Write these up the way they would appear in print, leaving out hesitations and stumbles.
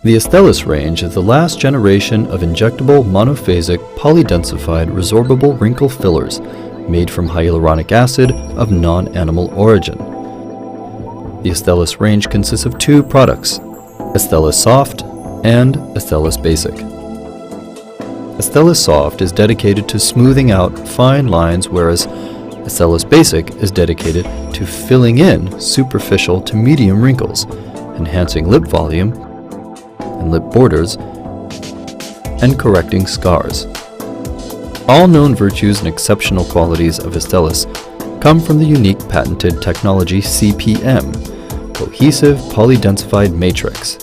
The Astellas range is the last generation of injectable monophasic polydensified resorbable wrinkle fillers made from hyaluronic acid of non-animal origin. The Astellas range consists of two products, Astellas Soft and Astellas Basic. Astellas Soft is dedicated to smoothing out fine lines, whereas Astellas Basic is dedicated to filling in superficial to medium wrinkles, enhancing lip volume and lip borders, and correcting scars. All known virtues and exceptional qualities of Astellas come from the unique patented technology CPM, Cohesive Polydensified Matrix.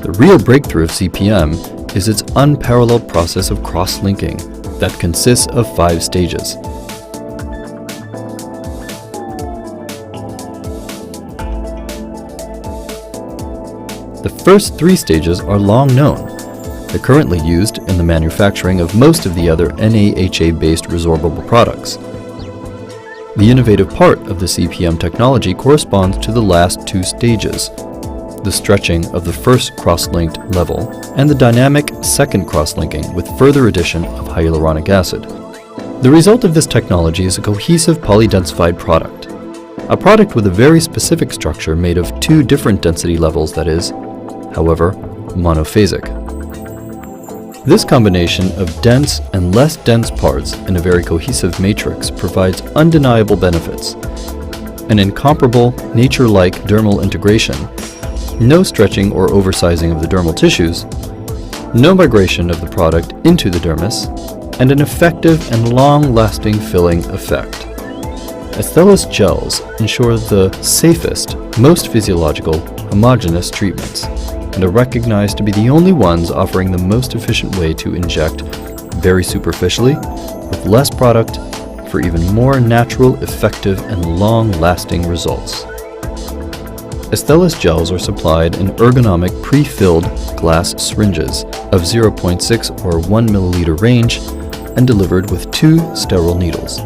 The real breakthrough of CPM is its unparalleled process of cross-linking that consists of 5 stages. The first 3 stages are long known. They're currently used in the manufacturing of most of the other NAHA-based resorbable products. The innovative part of the CPM technology corresponds to the last 2 stages, the stretching of the first cross-linked level and the dynamic second cross-linking with further addition of hyaluronic acid. The result of this technology is a cohesive polydensified product, a product with a very specific structure made of 2 different density levels that is, however, monophasic. This combination of dense and less dense parts in a very cohesive matrix provides undeniable benefits. An incomparable, nature-like dermal integration, no stretching or oversizing of the dermal tissues, no migration of the product into the dermis, and an effective and long-lasting filling effect. Astellas gels ensure the safest, most physiological, homogeneous treatments, and are recognized to be the only ones offering the most efficient way to inject very superficially with less product for even more natural, effective, and long-lasting results. Astellas gels are supplied in ergonomic pre-filled glass syringes of 0.6 or 1 milliliter range and delivered with 2 sterile needles.